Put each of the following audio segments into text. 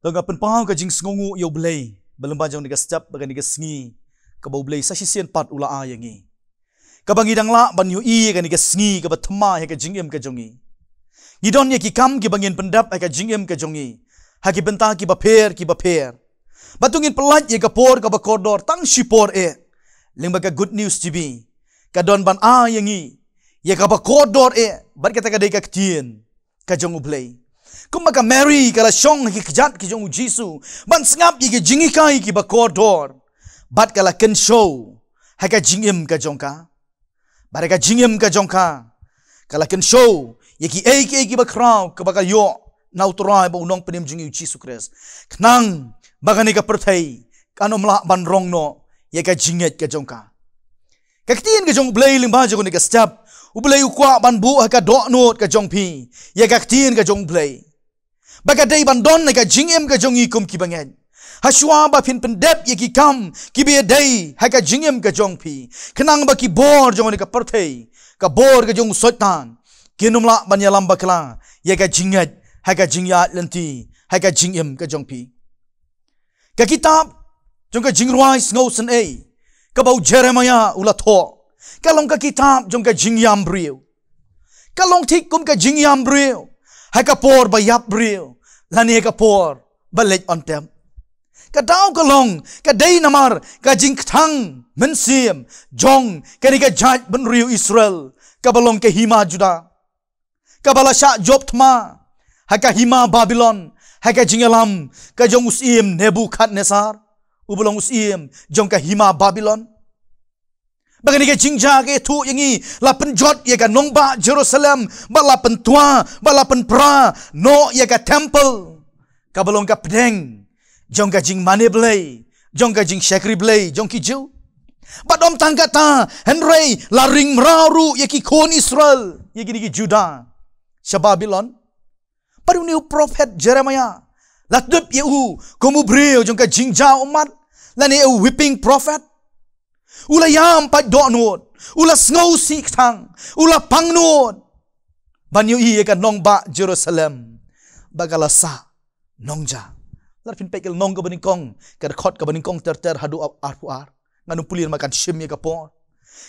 Tengah penpau ka jing sngongu yo blay. Belemba jong niga step baga niga sngi. Ka bau blay sa sisian pat ula ayangi. Ka bangi dang la ban yu i ka niga sngi ka batma he ka jingem ka jongi. Gidon ye ki kam ki bangin pendap ha ka jingem ka jongi. Ha ki benta ki baper ki baper. Batungin pelat ye ka por ka bakodor tang shipor e. Ling baga good news jibi. Ka don ban ayangi. Ye ka bakodor e. Bat kata ka dai ka ktien. Ka jongu blay. Kumaka Mary kala syong ki kejat ki jong Jisu ban sngap ki jingi kai ki bakodor bat kala ken show ha ka jingim ka jongka bare ka jingim ka jongka kala ken show ye ki ki bakraw ka baka yo nauturai ba unong penim jingi Jisu Christ knang bagani ka perthai kanom la ban rong no ye ka jinget ka jongka ka ktien ka jong blay ling ba jong ni ka step ublay ukwa ban bu ha ka do not ka jong pi ye ka ktien ka jong blay Baga day bandon na ka jingem ka jong ikum ki bangen. Haswa ba pin pendep ye ki kam ki be day ha ka jingem ka jong pi. Kenang ba ki bor jong ni ka perthei ka bor ka jong sotan. Kinumla banyalam bakla ye ka jinget ha ka jingya lenti ha ka jingem ka jong pi. Ka kitab jong ka jingruai sngosen e. Ka bau Jeremiah ula tho. Kalong ka kitab jong ka jingyam briu. Kalong tik kum ka jingyam briu. Hai ka por ba yap briu lani ka por ba lej on tem ka daw ka long ka day namar ka jing thang men sim jong ka ni ka jaj ben riu Israel ka balong ke hima juda ka bala sha job thma ha ka hima Babylon ha ka jingalam ka jong usim Nebukadnesar ubulong usim jong ka hima Babylon Bagani ka jingja ke tu yangi la penjot ye ka nongba Jerusalem ba la pentua ba la penpra no ye ka temple ka balong ka pedeng jong ka jing mane blay jong ka jing shakri blay jong ki ju ba dom tangka ta Henry la ring mraru ye ki kon Israel ye ki Juda sa Babylon paru ni prophet Jeremiah la dup ye u komu brio jong ka jingja umat la ni whipping prophet Ula yam pa donot, ula snow sik tang, ula pangnot. Banyo iye ka nong ba Jerusalem, bagala sa nongja. Larpin pekel nong ka baningkong, kadakot ka baningkong ter hadu ar. Nganu pulir makan shim ye ka por.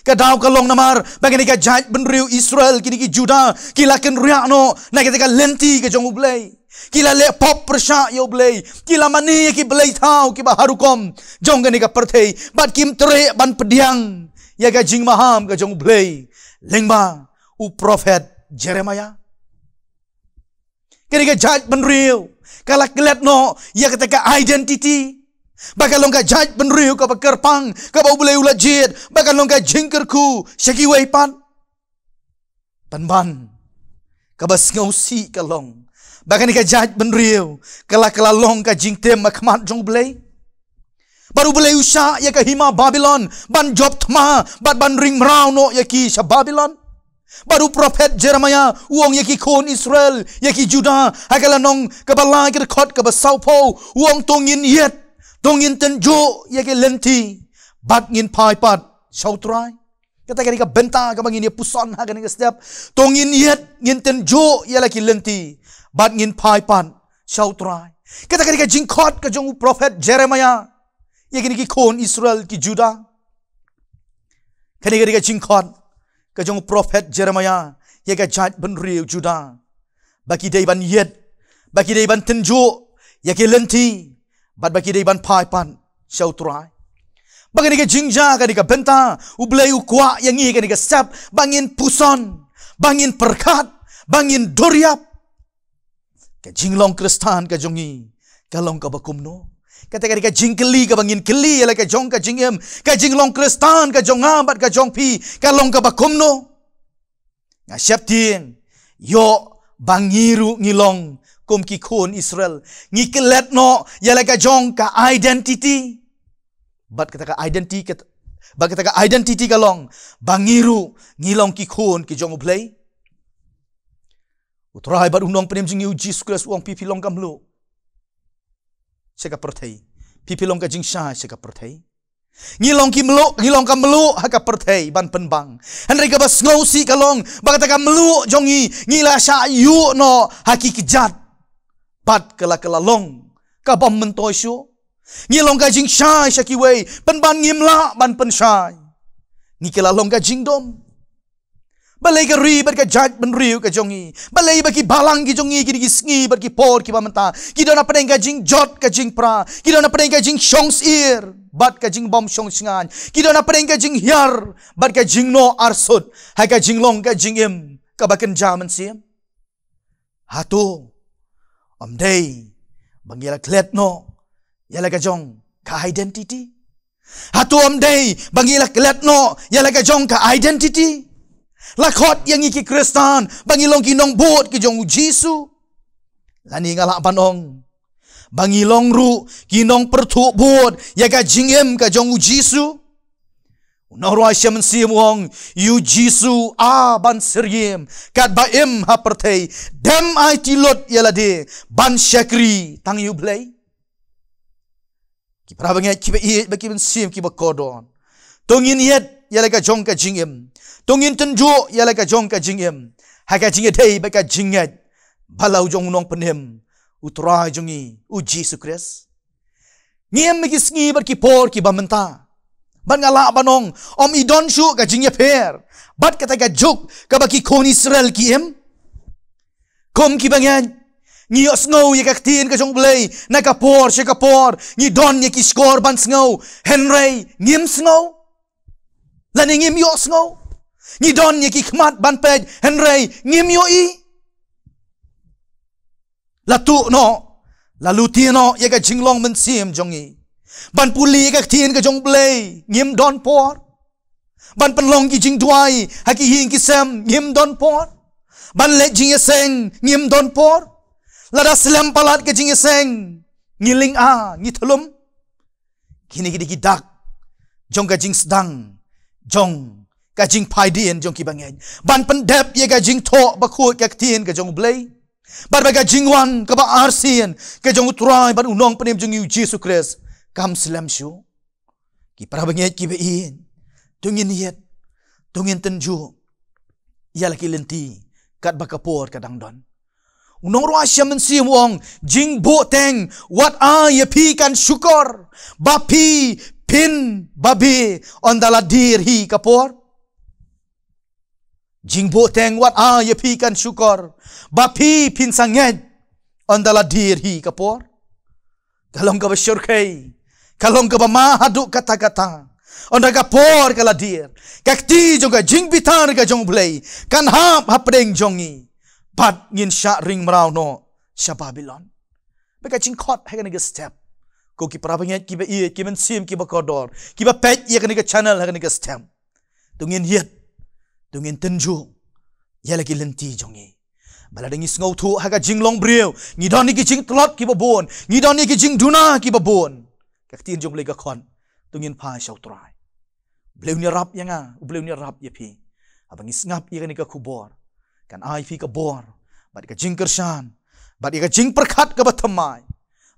Kadaw ka long namar, bagani ka jaj benriu Israel kini ki Juda, kilaken riano, na kita ka lenti ka jong ublay. Kila le pop persya yo blay kila mani ki blay tau ki baharukom jong gani ka perthei bat kim tre ban pediang ya ga jing maham ka jong blay lengba u prophet Jeremiah kini ka jaj benriu kala kelet no ya ketika identity bakalong ka jaj benriu ka bakerpang ka bau blay ulajit bakalong ka jingkerku syaki waipan panban ka bas ngausi kalong Bahkan ka jaj benriu kala long ka jingtem makmat jong blay baru blay usha ya ka hima Babylon ban job thma bat ban ring mrau no ya ki sa Babylon baru prophet Jeremiah uong ya ki kon Israel ya ki Juda hakala nong ka bala ki khot ka basaupo uong tongin yet tongin tenjo ya ki lenti bat ngin pai pat sautrai kata ka benta ka bangin ya puson ha ka step tongin yet ngin tenjo ya la ki lenti bat ngin pai pan sautrai kata ka jingkot ka jong prophet Jeremiah ye kini ki kon Israel ki Juda kani ka jingkot ka jong prophet Jeremiah ye ka jaj ben riu Juda baki dei ban yet baki dei ban tenjo ye ki lenti bat baki dei ban pai pan sautrai bagani ka jingja kani ka benta ublay ukwa yang i kani ka sap bangin puson bangin perkat bangin doriap ka jinglong Kristan ka jongi kalong ka bakumno kata ka jingkeli ka bangin keli ala ka jong ka jingem ka jinglong Kristan ka jonga bat ka jong pi kalong ka bakumno nga syaptin yo bangiru ngilong kum ki kon Israel ngikelet no yala ka jong ka identity bat kata ka identity bat kata ka identity kalong bangiru ngilong ki kon ki jong ublay Utrai bat unong penim jing Jesus Christ uang pipi long kamlu. Seka perthei. Pipi long ka jing sha seka perthei. Ngilong kimlo, ngilong kamlu haka perthei ban penbang. Henry ka bas ngosi kalong bagata kamlu jongi ngila sha yu no haki kijat. Bat kala long ka bom mentoi shu ngi long ka jing shai shaki wei pen ban ngim la ban pen shai ngi kala long ka jing dom balai ka ri ber ka jaj ben riu ka jongi balai ba ki balang ki jongi ki sngi ber ki por ki ba menta ki dona pedeng ka jing jot ka jing pra ki dona pedeng ka jing shongs ir bat ka jing bom shong singan ki dona pedeng ka jing hiar bat ka jing no arsut ha ka jing long ka jing im ka ba ken jaman sim hatu om dei bangila klet no yala ka jong ka identity hatu om dei bangila klet no yala ka jong ka identity lakot yang iki Kristan bangilong kinong bot ki jong Jisu lani ngala panong bangilong ru kinong pertu bot ya ka jingem ka jong Jisu norwa syam simuong yu Jisu a ban seriem kat ba em ha pertei dem ai tilot yalade ban syakri tang yu blai ki prabange ki ba i ba ki ben sim ki ba kodon tongin yet yala ka jong ka jingem tongin tenjo yala ka jong ka jingem ha ka jinge dei ba ka jinget balau jong nong penem utrai jongi u Jisu Kris ngiem mi sngi ber ki por ki bamenta ban ngala banong om idon shu ka jinge per bat kata ka juk ka ba ki kon Israel ki em kom ki bangen ngi osngau ye ka tin ka jong blei na ka por she ka por ngi don ye ki skor ban sngo henry ngim sngo lani ngim yo sngo ni don ye ki khmat ban pej henry ngim yo i latu no lalu tino ye ka jinglong men sim jongi ban puli ka tien ka jong blei ngim don por ban penlong ki jing duai ha ki hing ki sem ngim don por ban le jing ye seng ngim don por lada selam palat ka jing ye seng ngiling a ngi thlum kini ki dak jong ka jing sedang jong ka jing phai dien jong ki bangen ban pen dep ye ka jing tho ba khu ka tien ka jong blei bar ba ka jing wan ka ba arsien ka jong utrai ban unong penem jong yu Jesu Kris kam selam shu ki pra bangen ki be in tungin yet tungin tenju yala ki lenti kat ba kapor kadang don unong ro asyam men sim wong jing bo teng what are ye pi kan syukur ba pi pin babi on dala dir hi kapor jingbo teng wat a ye pi kan syukur ba pi pin sanget on dala dir hi kapor kalong ka bersyukai kalong ka mahadu kata-kata on daga por kala dir kakti juga jing bitar ka jong blei kan hap hapdeng jongi pat ngin sha ring mrau no sha Babylon beka jing khot ha kan ga step ko ki prabanget ki ba i ki men sim ki ba kodor ki ba pet ye kan ga channel ha kan ga step tungin yet tungin tenju yala ki lenti jongi baladangi ngau thu ha ka jinglong breu ngi don ni ki jing tlot ki ba bon ngi don ni ki jing duna ki ba bon ka tin jong le ka khon tungin pha shau trai bleu ni rap yanga bleu ni rap ye phi abangi ngap ye kan ka khubor kan ai phi ka bor bat ka jing kershan bat ka jing perkhat ka ba thamai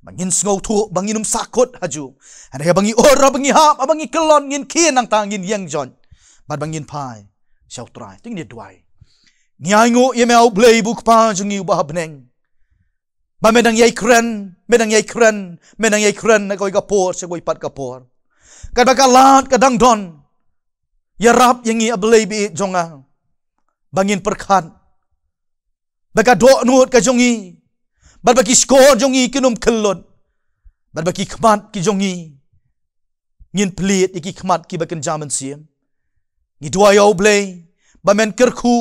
bangin ngau thu bangin sakot haju ada bangi or bangi hap abangi kelon ngin kien nang tangin yang jon bat bangin phai shau trai ting ni duai ngai ngo ye mau blei buk pa jungi ba bneng ba medang yai kren na koi ka por se koi pat ka por ka ba ka lat ka dang don ya rap yang i ablei bi jonga bangin perkhan ba ka do nut ka jongi ba ki skor jongi kinum kelot ba ki khmat ki jongi ngin plit ki khmat ki ba kan jaman sim ni duai au blei ba men kerku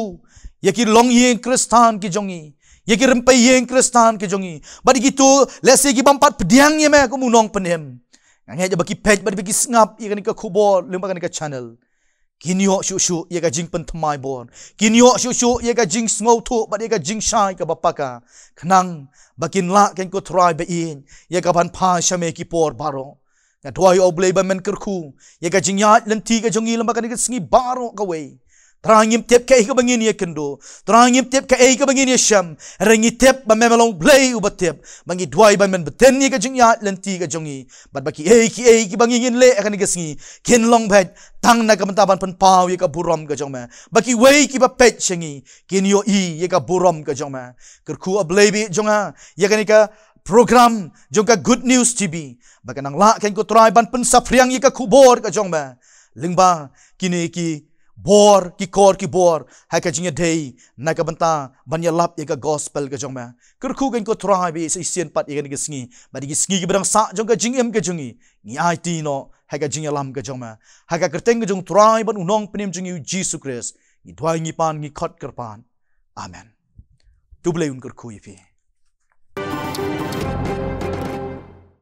yaki long yeng Kristan ki jongi yaki rempai yeng Kristan ki jongi badi gitu lese ki bampat pediang ye me ko munong penem ngai ja baki page badi baki ngap ye kan ka khubor lemba kan ka channel kinyo shu ye ka jing pen thamai bon kinyo shu ye ka jing ngau thu badi ka jing shai ka bapaka khnang bakin la ken ko try ba in ye ka ban pha shame ki por baro na twai oblei ba men kerku ye ka jing ya lenti ka jongi lemba kan ka sngi baro ka we Terangim tiap ke ka bangin ye kendo. Terangim tiap ke ka bangin ye syam. Rangi tiap ba memelong blay ubat tiap. Bangi duai ba men beten ye ka jing ya lenti ka jongi. Bat baki ki bangin le akan ka sngi. Kin long bet tang na ka mentaban pen pau ye ka burom ka jong ma. Baki wei ki ba pet shengi. Kin yo ye ka burom ka jong ma. Kerku a blay bi jonga ye ka program jongka Good News TV bagan ang la ken ko try ban pensafriang ika kubor ka jong ba lingba kini ki bor ki kor ki bor ha ka jinga day na ka banta banya lap ika gospel ka jong ba kerku ken ko try bi sa isian pat ika ni sngi ba di sngi ki barang sa jongka jingem ka jongi ni IT no ha ka jinga lam ka jong ba ha ka kerteng ka jong try ban unong penim jingi Jesus Christ ni dwai ngi pan ngi khot kerpan amen tu blai un kerku ifi